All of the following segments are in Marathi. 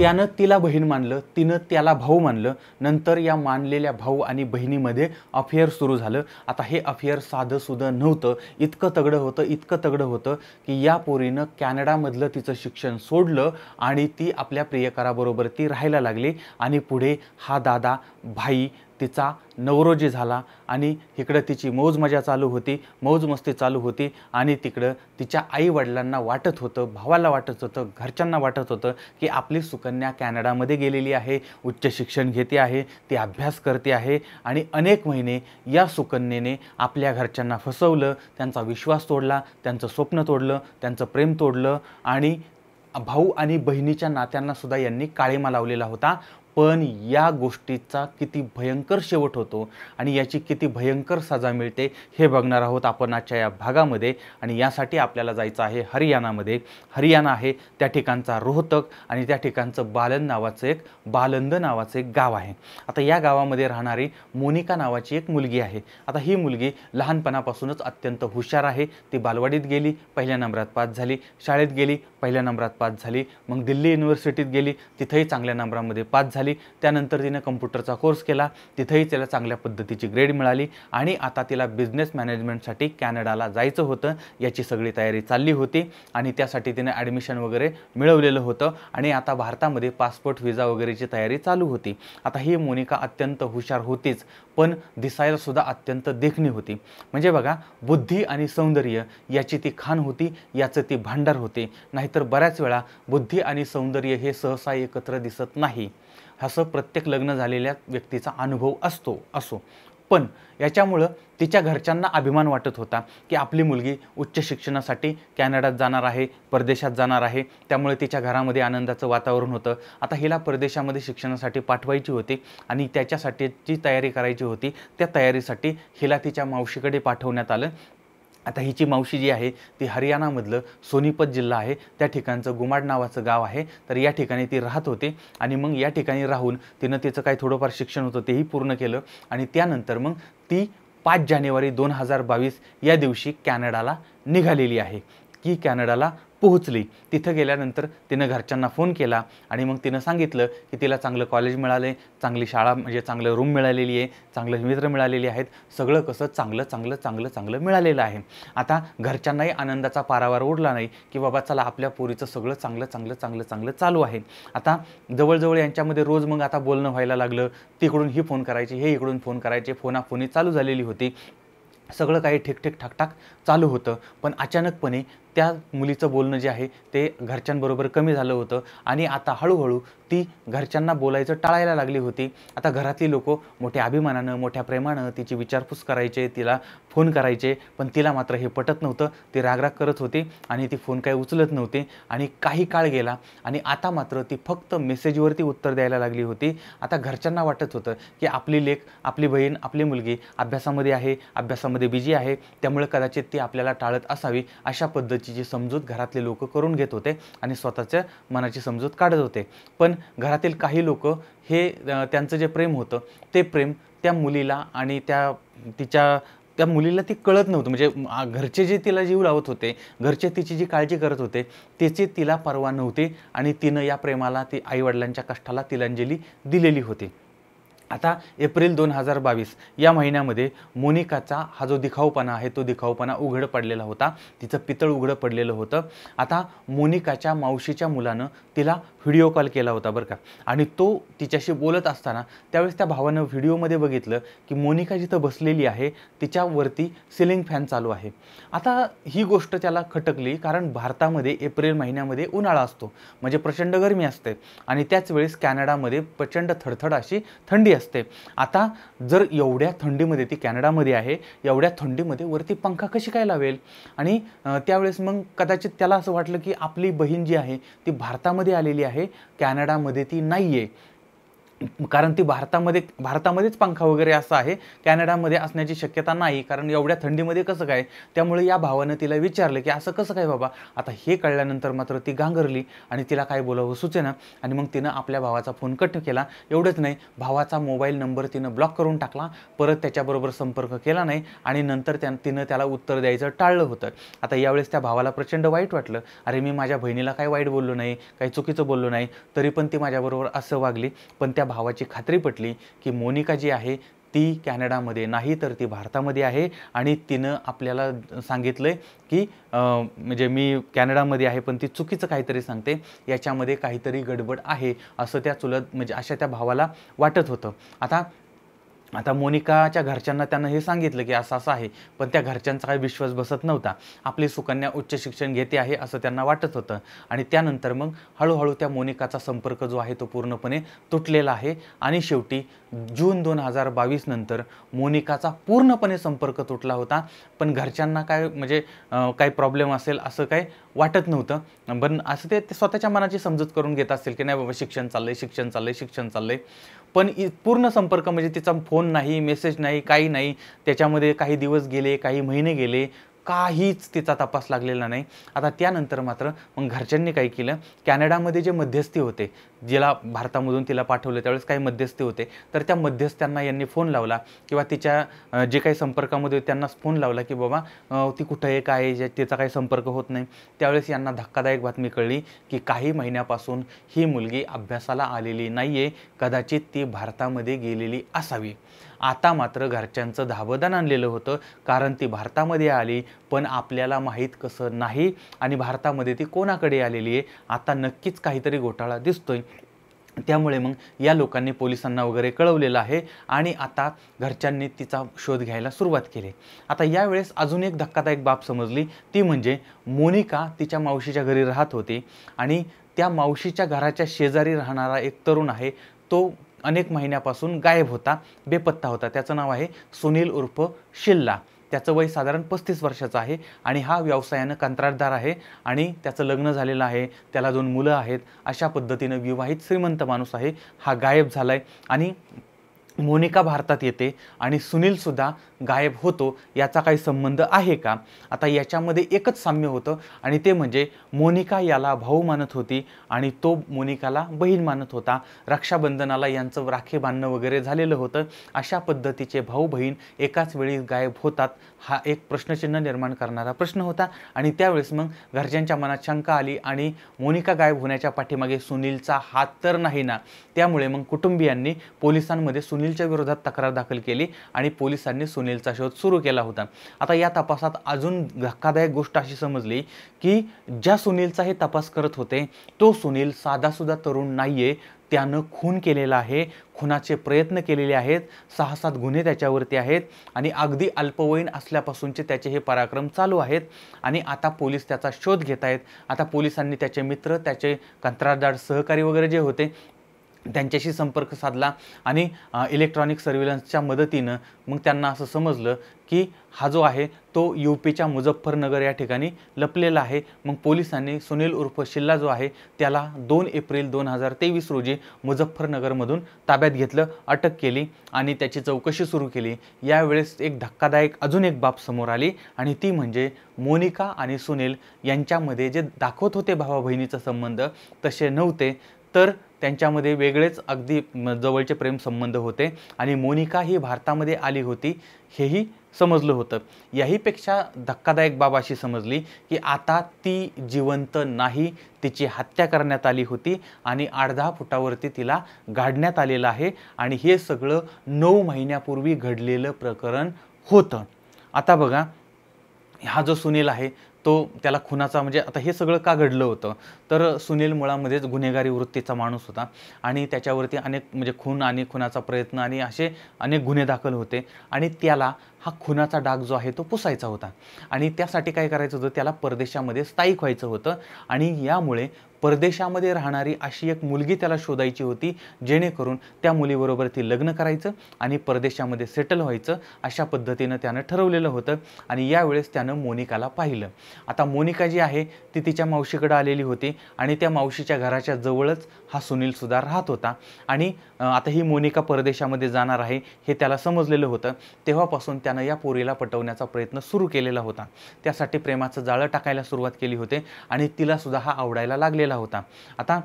त्यानं तिला बहीण मानलं, तिनं त्याला भाऊ मानलं. नंतर या मानलेल्या भाऊ आणि बहिणीमध्ये अफेअर सुरू झालं. आता हे अफेअर साधंसुधं नव्हतं, इतकं तगडं होतं की या पोरीनं कॅनडामधलं तिचं शिक्षण सोडलं आणि ती आपल्या प्रियकराबरोबर ती राहायला लागली. आणि पुढे हा दादा भाई तिचा नवरोजी झाला आणि इकडं तिची मौज मस्ती चालू होती आणि तिकडं तिच्या आईवडिलांना वाटत होतं, भावाला वाटत होतं, घरच्यांना वाटत होतं की आपली सुकन्या कॅनडामध्ये गेलेली आहे, उच्च शिक्षण घेते आहे, ती अभ्यास करते आहे. आणि अनेक महिने या सुकन्येने आपल्या घरच्यांना फसवलं, त्यांचा विश्वास तोडला, त्यांचं स्वप्न तोडलं, त्यांचं प्रेम तोडलं आणि भाऊ आणि बहिणीच्या नात्यांना सुद्धा यांनी काळीमा लावलेला होता. पण या गोष्टीचा किती भयंकर शेवट होतो आणि याची किती भयंकर सजा मिळते हे बघणार आहोत आपण आजच्या या भागामध्ये. आणि यासाठी आपल्याला जायचं आहे हरियाणामध्ये. हरियाणा आहे त्या ठिकाणचा रोहतक आणि त्या ठिकाणचं बालंद नावाचं एक गाव आहे. आता या गावामध्ये राहणारी मोनिका नावाची एक मुलगी आहे. आता ही मुलगी लहानपणापासूनच अत्यंत हुशार आहे. ती बालवाडीत गेली, पहिल्या नंबरात पास झाली, शाळेत गेली, पहिल्या नंबरात पास झाली, मग दिल्ली युनिव्हर्सिटीत गेली, तिथंही चांगल्या नंबरामध्ये पास झाली. त्यानंतर तिने कम्प्युटरचा कोर्स केला, तिथेही तिला चांगल्या पद्धतीची ग्रेड मिळाली आणि आता तिला बिझनेस मॅनेजमेंटसाठी कॅनडाला जायचं होतं. याची सगळी तयारी चालली होती आणि त्यासाठी तिने ॲडमिशन वगैरे मिळवलेलं होतं आणि आता भारतामध्ये पासपोर्ट व्हिसा वगैरेची तयारी चालू होती. आता ही मोनिका अत्यंत हुशार होतीच, पण दिसायला सुद्धा अत्यंत देखणी होती. म्हणजे बघा, बुद्धी आणि सौंदर्य याची ती खाण होती, याचं ती भांडार होते. नाहीतर बऱ्याच वेळा बुद्धी आणि सौंदर्य हे सहसा एकत्र दिसत नाही, असं प्रत्येक लग्न झालेल्या व्यक्तीचा अनुभव असो. पण याच्यामुळं तिच्या घरच्यांना अभिमान वाटत होता की आपली मुलगी उच्च शिक्षणासाठी कॅनडात जाणार आहे, परदेशात जाणार आहे. त्यामुळे तिच्या घरामध्ये आनंदाचं वातावरण होतं. आता हिला परदेशामध्ये शिक्षणासाठी पाठवायची होती आणि त्याच्यासाठीची तयारी करायची होती. त्या तयारीसाठी हिला तिच्या मावशीकडे पाठवण्यात आलं. आता हिची मावशी जी आहे ती हरियाणामधलं सोनीपत जिल्हा आहे, त्या ठिकाणचं गुमाड नावाचं गाव आहे. तर या ठिकाणी ती राहत होते आणि मग या ठिकाणी राहून तिनं तिचं काही थोडंफार शिक्षण होतं तेही पूर्ण केलं आणि त्यानंतर मग ती 5 जानेवारी 2022 या दिवशी कॅनडाला निघालेली आहे की कॅनडाला पोहोचली. तिथं गेल्यानंतर तिनं घरच्यांना फोन केला आणि मग तिनं सांगितलं की तिला चांगलं कॉलेज मिळाले, चांगली शाळा म्हणजे चांगलं रूम मिळालेली आहे, चांगले मित्र मिळालेले आहेत, सगळं कसं चांगलं मिळालेलं आहे. आता घरच्यांनाही आनंदाचा पारावार उडला नाही की बाबा चला आपल्या पोरीचं सगळं चांगलं चालू आहे. आता जवळजवळ यांच्यामध्ये रोज मग आता बोलणं व्हायला लागलं. तिकडून ही फोन करायची, हे इकडून फोन करायचे, फोनाफोनी चालू झालेली होती. सगळं काही ठीकठीक ठाकठाक चालू होतं. पण अचानकपणे त्या मुलीचं बोलणं जे आहे ते घरच्यांबरोबर कमी झालं होतं आणि आता हळूहळू ती घरच्यांना बोलायचं टाळायला लागली होती. आता घरातली लोक मोठ्या अभिमानानं, मोठ्या प्रेमानं तिची विचारपूस करायचे, तिला फोन करायचे, पण तिला मात्र हे पटत नव्हतं. ती रागराग करत होती आणि ती फोन काही उचलत नव्हती. आणि काही काळ गेला आणि आता मात्र ती फक्त मेसेजवरती उत्तर द्यायला लागली होती. आता घरच्यांना वाटत होतं की आपली लेक, आपली बहीण, आपली मुलगी अभ्यासामध्ये बिझी आहे, त्यामुळे कदाचित ती आपल्याला टाळत असावी, अशा पद्धतीची समजूत घरातले लोक करून घेत होते आणि स्वतःच्या मनाची समजूत काढत होते. पण घरातील काही लोक हे त्यांचं जे प्रेम होतं ते प्रेम त्या मुलीला आणि त्या मुलीला ती कळत नव्हतं. म्हणजे घरचे जे तिला जीव लावत होते, घरचे तिची जी काळजी करत होते त्याची तिला पर्वा नव्हती आणि तिनं या प्रेमाला, ती आईवडिलांच्या कष्टाला तिलांजली दिलेली होती. आता एप्रिल 2022 या महिन्यामध्ये मोनिकाचा हा जो दिखाऊपणा आहे तो दिखाऊपणा उघड पडलेला होता. तिचं पितळ उघडं पडलेलं होतं. आता मोनिकाच्या मावशीच्या मुलानं तिला व्हिडिओ कॉल केला होता बरं का. आणि तो तिच्याशी बोलत असताना त्यावेळेस त्या भावानं व्हिडिओमध्ये बघितलं की मोनिका जिथं बसलेली आहे तिच्यावरती सिलिंग फॅन चालू आहे. आता ही गोष्ट त्याला खटकली, कारण भारतामध्ये एप्रिल महिन्यामध्ये उन्हाळा असतो, म्हणजे प्रचंड गरमी असते आणि त्याच वेळेस कॅनडामध्ये प्रचंड थडथड अशी थंडी असते. आता जर एवढ्या थंडीमध्ये ती कॅनडामध्ये आहे, एवढ्या थंडीमध्ये वरती पंखा कशी काय लावेल? आणि त्यावेळेस मग कदाचित त्याला असं वाटलं की आपली बहीण जी आहे ती भारतामध्ये आलेली आहे, कॅनडामध्ये ती नाही आहे. कारण ती भारतामध्येच पंखा वगैरे असं आहे, कॅनडामध्ये असण्याची शक्यता नाही, कारण एवढ्या थंडीमध्ये कसं काय. त्यामुळे या भावानं तिला विचारलं की असं कसं काय बाबा. आता हे कळल्यानंतर मात्र ती गांगरली आणि तिला काय बोलावं सुचेना. आणि मग तिनं आपल्या भावाचा फोन कट केला. एवढंच नाही, भावाचा मोबाईल नंबर तिनं ब्लॉक करून टाकला, परत त्याच्याबरोबर संपर्क केला नाही आणि नंतर तिनं त्याला उत्तर द्यायचं टाळलं होतं. आता यावेळेस त्या भावाला प्रचंड वाईट वाटलं. अरे मी माझ्या बहिणीला काय वाईट बोललो नाही, काही चुकीचं बोललो नाही, तरी पण ती माझ्याबरोबर असं वागली. पण त्या भावाची खात्री पटली की मोनिका जी आहे ती कॅनडामध्ये नाही तर ती भारतामध्ये आहे आणि तिनं आपल्याला सांगितलंय की म्हणजे मी कॅनडामध्ये आहे पण ती चुकीचं काहीतरी सांगते, याच्यामध्ये काहीतरी गडबड आहे असं त्या म्हणजे अशा त्या भावाला वाटत होतं. आता मोनिकाच्या घरच्यांना त्यानं हे सांगितलं की असं असं आहे, पण त्या घरच्यांचा काही विश्वास बसत नव्हता. आपली सुकन्या उच्च शिक्षण घेते आहे असं त्यांना वाटत होतं. आणि त्यानंतर मग हळूहळू त्या मोनिकाचा संपर्क जो आहे तो पूर्णपणे तुटलेला आहे. आणि शेवटी जून 2022 नंतर मोनिकाचा पूर्णपणे संपर्क तुटला होता. पण घरच्यांना काय म्हणजे काही प्रॉब्लेम असेल असं काय वाटत नव्हतं. पण असं ते स्वतःच्या मनाची समजूत करून घेत असतील की नाही बाबा शिक्षण चाललंय. पण पूर्ण संपर्क म्हणजे तिचा फोन नाही, मेसेज नाही, काही नाही. त्याच्यामध्ये काही दिवस गेले, काही महिने गेले, काहीच तिचा तपास लागलेला नाही. आता त्यानंतर मात्र मग घरच्यांनी काय केलं, कॅनडामध्ये जे मध्यस्थी होते, जिला भारतामधून तिला पाठवलं त्यावेळेस काही मध्यस्थी होते, तर त्या मध्यस्थ्यांना यांनी फोन लावला किंवा तिच्या जे काही संपर्कामध्ये त्यांना फोन लावला की बाबा ती कुठं आहे, काय आहे, तिचा काही संपर्क होत नाही. त्यावेळेस यांना धक्कादायक बातमी कळली की काही महिन्यापासून ही मुलगी अभ्यासाला आलेली नाही आहे, कदाचित ती भारतामध्ये गेलेली असावी. आता मात्र घरच्यांचं धाबदन आणलेलं होतं, कारण ती भारतामध्ये आली पण आपल्याला माहीत कसं नाही आणि भारतामध्ये ती कोणाकडे आलेली आहे. आता नक्कीच काहीतरी घोटाळा दिसतोय. त्यामुळे मग या लोकांनी पोलिसांना वगैरे कळवलेलं आहे आणि आता घरच्यांनी तिचा शोध घ्यायला सुरुवात केली. आता यावेळेस अजून एक धक्कादायक बाब समजली, ती म्हणजे मोनिका तिच्या मावशीच्या घरी राहत होती आणि त्या मावशीच्या घराच्या शेजारी राहणारा एक तरुण आहे, तो अनेक महिन्यापासून गायब होता, बेपत्ता होता. त्याचं नाव आहे सुनील उर्फ शिल्ला. त्याचं वय साधारण 35 वर्षाचं आहे आणि हा व्यवसायानं कंत्राटदार आहे आणि त्याचं लग्न झालेलं आहे, त्याला 2 मुलं आहेत. अशा पद्धतीनं विवाहित श्रीमंत माणूस आहे. हा गायब झालाय आणि मोनिका भारतात येते आणि सुनीलसुद्धा गायब होतो. याचा काही संबंध आहे का? आता याच्यामध्ये एकच साम्य होतं आणि ते म्हणजे मोनिका याला भाऊ मानत होती आणि तो मोनिकाला बहीण मानत होता. रक्षाबंधनाला यांचं राखी बांधणं वगैरे झालेलं होतं. अशा पद्धतीचे भाऊ बहीण एकाच वेळी गायब होतात, हा एक प्रश्नचिन्ह निर्माण करणारा प्रश्न होता. आणि त्यावेळेस मग घरच्यांच्या मनात शंका आली आणि मोनिका गायब होण्याच्या पाठीमागे सुनीलचा हात तर नाही ना. त्यामुळे मग कुटुंबियांनी पोलिसांमध्ये सुनीलच्या विरोधात तक्रार दाखल केली आणि पोलिसांनी सुनीलचा शोध सुरू केला होता. आता या तपासात अजून धक्कादायक गोष्ट अशी समजली की ज्या सुनीलचा हे तपास करत होते तो सुनील साधासुद्धा तरुण नाहीये, त्यानं खून केलेला आहे, खुनाचे प्रयत्न केलेले आहेत, 6-7 गुन्हे त्याच्यावरती आहेत आणि अगदी अल्पवयीन असल्यापासूनचे त्याचे हे पराक्रम चालू आहेत. आणि आता पोलीस त्याचा शोध घेत आहेत. आता पोलिसांनी त्याचे मित्र, त्याचे कंत्राटदार सहकारी वगैरे जे होते त्यांच्याशी संपर्क साधला आणि इलेक्ट्रॉनिक सर्व्हिलन्सच्या मदतीनं मग त्यांना असं समजलं की हा जो आहे तो यूपीच्या मुझफ्फरनगर या ठिकाणी लपलेला आहे. मग पोलिसांनी सुनील उर्फ शिल्ला जो आहे त्याला 2 एप्रिल 2023 रोजी मुझफ्फरनगरमधून ताब्यात घेतलं, अटक केली आणि त्याची चौकशी सुरू केली. यावेळेस एक धक्कादायक अजून एक बाब समोर आली आणि ती म्हणजे मोनिका आणि सुनील यांच्यामध्ये जे दाखवत होते भावा बहिणीचा संबंध तसे नव्हते, तर त्यांच्यामध्ये वेगळेच अगदी जवळचे प्रेम संबंध होते आणि मोनिका ही भारतामध्ये आली होती हेही समजलं होतं. याहीपेक्षा धक्कादायक बाब अशी समजली की आता ती जिवंत नाही, तिची हत्या करण्यात आली होती आणि 8-10 फुटावरती तिला गाडण्यात आलेलं आहे आणि हे सगळं 9 महिन्यापूर्वी घडलेलं प्रकरण होतं. आता बघा, हा जो सुनील आहे तो त्याला खुनाचा म्हणजे आता हे सगळं का घडलं होतं, तर सुनील मुळामध्येच गुन्हेगारी वृत्तीचा माणूस होता आणि त्याच्यावरती अनेक म्हणजे खून आणि खुनाचा प्रयत्न आणि असे अनेक गुन्हे दाखल होते आणि त्याला हा खुनाचा डाग जो आहे तो पुसायचा होता आणि त्यासाठी काय करायचं होतं, त्याला परदेशामध्ये स्थायिक व्हायचं होतं आणि यामुळे परदेशामध्ये राहणारी अशी एक मुलगी त्याला शोधायची होती, जेणेकरून त्या मुलीबरोबर ती लग्न करायचं आणि परदेशामध्ये सेटल व्हायचं, अशा पद्धतीनं त्यानं ठरवलेलं होतं. आणि यावेळेस त्यानं मोनिकाला पाहिलं. आता मोनिका जी आहे ती तिच्या मावशीकडे आलेली होती आणि त्या मावशीच्या घराच्या जवळच हा सुनील सुद्धा राहत होता. आणि आता ही मोनिका परदेशामध्ये जाणार आहे हे त्याला समजलेलं होतं. तेव्हापासून त्यानं या पोरीला पटवण्याचा प्रयत्न सुरू केलेला होता. त्यासाठी प्रेमाचं जाळं टाकायला सुरुवात केली होती आणि तिला सुद्धा हा आवडायला लागलेला होता. आता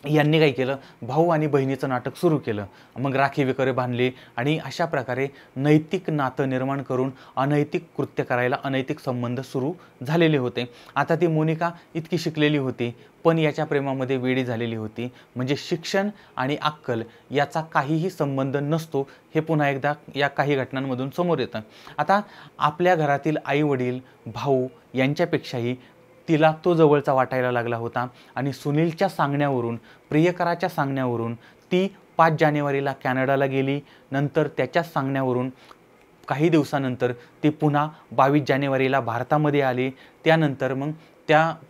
यांनी काय केलं, भाऊ आणि बहिणीचं नाटक सुरू केलं. मग राखी वगैरे बांधली आणि अशा प्रकारे नैतिक नातं निर्माण करून अनैतिक कृत्य करायला, अनैतिक संबंध सुरू झालेले होते. आता ती मोनिका इतकी शिकलेली होती, पण याच्या प्रेमामध्ये वेडी झालेली होती. म्हणजे शिक्षण आणि अक्कल याचा काहीही संबंध नसतो, हे पुन्हा एकदा या काही घटनांमधून समोर येतं. आता आपल्या घरातील आई वडील, भाऊ यांच्यापेक्षाही तिला तो जवळचा वाटायला लागला होता. आणि सुनीलच्या सांगण्यावरून, प्रियकराच्या सांगण्यावरून ती 5 जानेवारीला कॅनडाला गेली. नंतर त्याच्याच सांगण्यावरून काही दिवसानंतर ती पुन्हा 22 जानेवारीला भारतामध्ये आली. त्यानंतर मग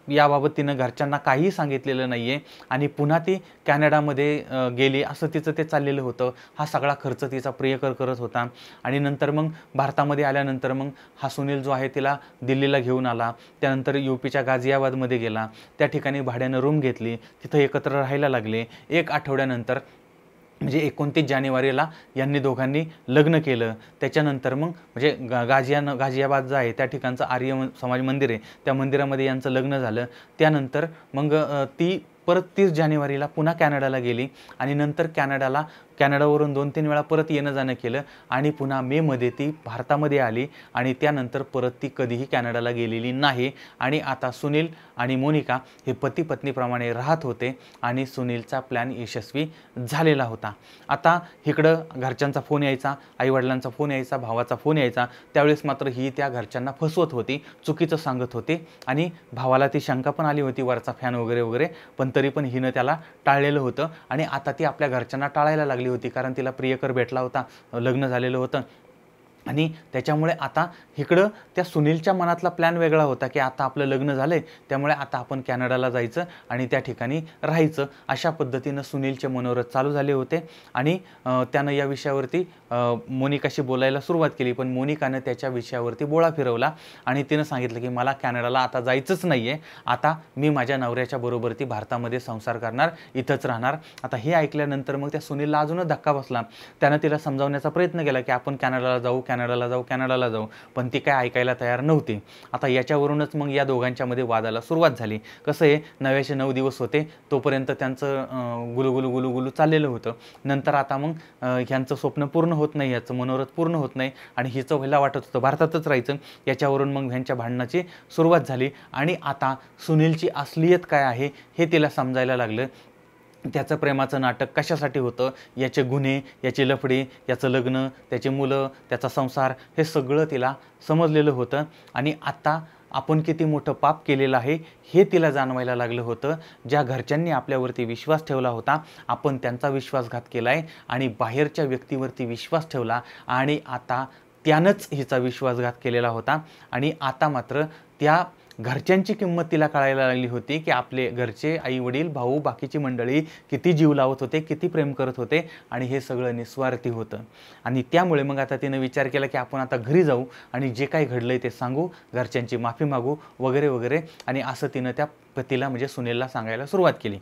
याबाबत तिनं घरच्यांना काहीही सांगितलेलं नाही आहे आणि पुन्हा ती कॅनडामध्ये गेली, असं तिचं ते चाललेलं होतं. हा सगळा खर्च तिचा प्रियकर करत होता. आणि नंतर मग भारतामध्ये आल्यानंतर मग हा सुनील जो आहे तिला दिल्लीला घेऊन आला. त्यानंतर UPच्या गाझियाबादमध्ये गेला. त्या ठिकाणी भाड्यानं रूम घेतली. तिथं एकत्र राहायला लागले. 1 आठवड्यानंतर म्हणजे 29 जानेवारीला यांनी दोघांनी लग्न केलं. त्याच्यानंतर मग म्हणजे गाझियाबाद जो आहे त्या ठिकाणचं आर्य समाज मंदिर आहे, त्या मंदिरामध्ये यांचं लग्न झालं. त्यानंतर मग ती परत 30 जानेवारीला पुन्हा कॅनडाला गेली आणि नंतर कॅनडावरून 2-3 वेळा परत येणं जाणं केलं आणि पुन्हा मेमध्ये ती भारतामध्ये आली आणि त्यानंतर परत ती कधीही कॅनडाला गेलेली नाही. आणि आता सुनील आणि मोनिका हे पती पत्नीप्रमाणे राहत होते आणि सुनीलचा प्लॅन यशस्वी झालेला होता. आता इकडं घरच्यांचा फोन यायचा, आईवडिलांचा फोन यायचा, भावाचा फोन यायचा. त्यावेळेस मात्र ही त्या घरच्यांना फसवत होती, चुकीचं सांगत होती आणि भावाला ती शंका पण आली होती, वरचा फॅन वगैरे वगैरे, पण तरी पण हिनं त्याला टाळलेलं होतं. आणि आता ती आपल्या घरच्यांना टाळायला लागली होती, कारण तिला प्रियकर भेटला होता, लग्न झालेलं होतं. आणि त्याच्यामुळे आता इकडं त्या सुनीलच्या मनातला प्लॅन वेगळा होता की आता आपलं लग्न झालंय, त्यामुळे आता आपण कॅनडाला जायचं आणि त्या ठिकाणी राहायचं, अशा पद्धतीनं सुनीलचे मनोरथ चालू झाले होते. आणि त्यानं या विषयावरती मोनिकाशी बोलायला सुरुवात केली. पण मोनिकानं त्याच्या विषयावरती बोळा फिरवला आणि तिनं सांगितलं की मला कॅनडाला आता जायचंच नाही आहे, आता मी माझ्या नवऱ्याच्या बरोबर ती भारतामध्ये संसार करणार, इथंच राहणार. आता हे ऐकल्यानंतर मग त्या सुनीलला अजूनच धक्का बसला. त्यानं तिला समजावण्याचा प्रयत्न केला की आपण कॅनडाला जाऊ, पण ती काय ऐकायला तयार नव्हती. आता याच्यावरूनच मग या दोघांच्यामध्ये वादाला सुरुवात झाली. कसं आहे, 9 दिवस होते, तोपर्यंत त्यांचं गुलुगुलू चाललेलं होतं. नंतर आता मग ह्यांचं स्वप्न पूर्ण होत नाही, याचं मनोरथ पूर्ण होत नाही आणि हिचं व्हायला वाटत होतं भारतातच राहायचं. याच्यावरून मग ह्यांच्या भांडणाची सुरुवात झाली आणि आता सुनीलची असलियत काय आहे हे तिला समजायला लागलं. त्याचं प्रेमाचं नाटक कशासाठी होतं, याचे गुन्हे, याची लफडी, याचं लग्न, त्याची मुलं, त्याचा संसार, हे सगळं तिला समजलेलं होतं. आणि आता आपण किती मोठं पाप केलेलं आहे हे तिला जाणवायला लागलं होतं. ज्या घरच्यांनी आपल्यावरती विश्वास ठेवला होता, आपण त्यांचा विश्वासघात केला आहे आणि बाहेरच्या व्यक्तीवरती विश्वास ठेवला आणि आता त्यानंच हिचा विश्वासघात केलेला होता. आणि आता मात्र त्या घरच्यांची किंमत तिला कळायला लागली होती की आपले घरचे, आई वडील, भाऊ, बाकीची मंडळी किती जीव लावत होते, किती प्रेम करत होते आणि हे सगळं निस्वार्थी होतं. आणि त्यामुळे मग आता तिनं विचार केला की आपण आता घरी जाऊ आणि जे काही घडलंय ते सांगू, घरच्यांची माफी मागू वगैरे वगैरे. आणि असं तिनं त्या पतीला म्हणजे सुनीलला सांगायला सुरुवात केली.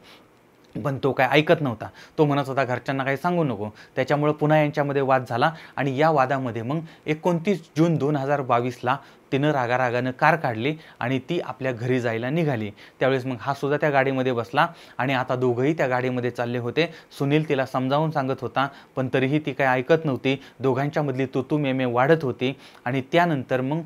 पण तो काय ऐकत नव्हता. तो म्हणत होता घरच्यांना काही सांगू नको. त्याच्यामुळे पुन्हा यांच्यामध्ये वाद झाला आणि या वादामध्ये मग 29 जून 2022ला तिनं रागारागानं कार काढली आणि ती आपल्या घरी जायला निघाली. त्यावेळेस मग हा सुद्धा त्या गाडीमध्ये बसला आणि आता दोघंही त्या गाडीमध्ये चालले होते. सुनील तिला समजावून सांगत होता, पण तरीही ती काय ऐकत नव्हती. दोघांच्यामधली तू मेमे वाढत होती. आणि त्यानंतर मग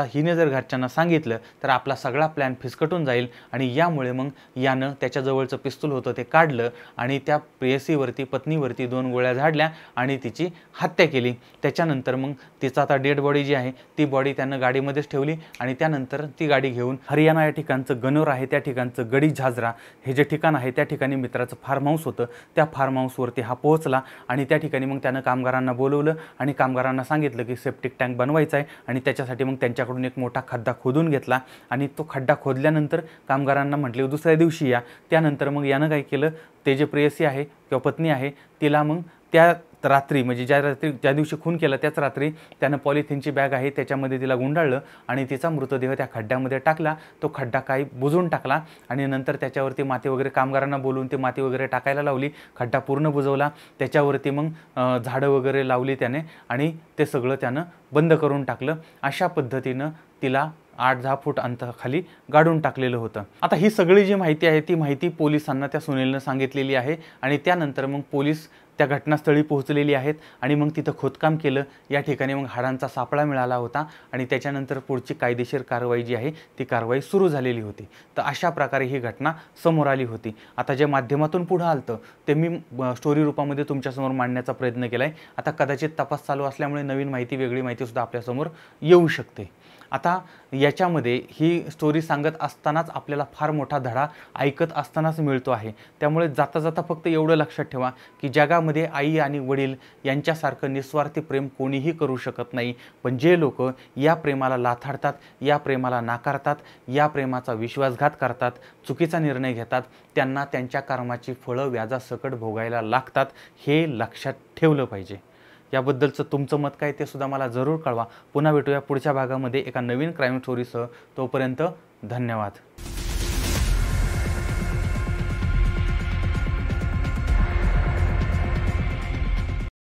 हिने जर घरच्यांना सांगितलं तर आपला सगळा प्लॅन फिसकटून जाईल आणि यामुळे मग यानं त्याच्याजवळचं पिस्तूल होतं ते काढलं आणि त्या प्रेयसीवरती पत्नीवरती 2 गोळ्या झाडल्या आणि तिची हत्या केली। त्याच्यानंतर मग तिचा आता डेड बॉडी जी आहे ती बॉडी त्यानं गाडीमध्येच ठेवली आणि त्यानंतर ती गाडी घेऊन हरियाणा या ठिकाणचं गनोर आहे त्या ठिकाणचं गडी झाजरा हे जे ठिकाण आहे त्या ठिकाणी मित्राचं फार्म हाऊस होतं, त्या फार्म हाऊसवरती हा पोहोचला आणि त्या ठिकाणी मग त्यानं कामगारांना बोलवलं आणि कामगारांना सांगितलं की सेप्टिक टँक बनवायचा आहे आणि त्याच्यासाठी मग त्यांच्याकडून एक मोठा खड्डा खोदून घेतला आणि तो खड्डा खोदल्यानंतर कामगारांना म्हटले दुसऱ्या दिवशी या। त्यानंतर मग यानं काय केलं, ते जे प्रेयसी आहे किंवा पत्नी आहे तिला मग त्या रात्री म्हणजे ज्या दिवशी खून केला त्याच रात्री त्यानं पॉलिथिनची बॅग आहे त्याच्यामध्ये तिला गुंडाळलं आणि तिचा मृतदेह त्या खड्ड्यामध्ये टाकला। तो खड्डा काही बुजवून टाकला आणि नंतर त्याच्यावरती माती वगैरे कामगारांना बोलवून ते माती वगैरे टाकायला लावली, खड्डा पूर्ण बुजवला, त्याच्यावरती मग झाडं वगैरे लावली त्याने आणि ते सगळं त्यानं बंद करून टाकलं। अशा पद्धतीनं तिला 8-10 फूट अंतराखाली गाडून टाकलेलं होतं। आता ही सगळी जी माहिती आहे ती माहिती पोलिसांना त्या सुनीलनं सांगितलेली आहे आणि त्यानंतर मग पोलीस त्या घटनास्थळी पोहोचलेली आहेत आणि मग तिथं खोदकाम केलं। या ठिकाणी मग हाडांचा सापळा मिळाला होता आणि त्याच्यानंतर पुढची कायदेशीर कारवाई जी आहे ती कारवाई सुरू झालेली होती। तर अशा प्रकारे ही घटना समोर आली होती। आता जे माध्यमातून पुढं आलं ते मी स्टोरी रूपामध्ये तुमच्यासमोर मांडण्याचा प्रयत्न केला आहे। आता कदाचित तपास चालू असल्यामुळे नवीन माहिती वेगळी माहितीसुद्धा आपल्यासमोर येऊ शकते। आता याच्यामध्ये ही स्टोरी सांगत असतानाच आपल्याला फार मोठा धडा ऐकत असतानाच मिळतो आहे। त्यामुळे जाता जाता फक्त एवढं लक्षात ठेवा की जगामध्ये आई आणि वडील यांच्यासारखं निस्वार्थी प्रेम कोणीही करू शकत नाही, पण जे लोक या प्रेमाला लाथाडतात, या प्रेमाला नाकारतात, या प्रेमाचा विश्वासघात करतात, चुकीचा निर्णय घेतात, त्यांना त्यांच्या कर्माची फळं व्याजासकट भोगायला लागतात, हे लक्षात ठेवलं पाहिजे। याबद्दलचं तुमचं मत काय ते सुद्धा मला जरूर कळवा। पुन्हा भेटूया पुढच्या भागामध्ये एका नवीन क्राईम स्टोरीसह। तोपर्यंत धन्यवाद।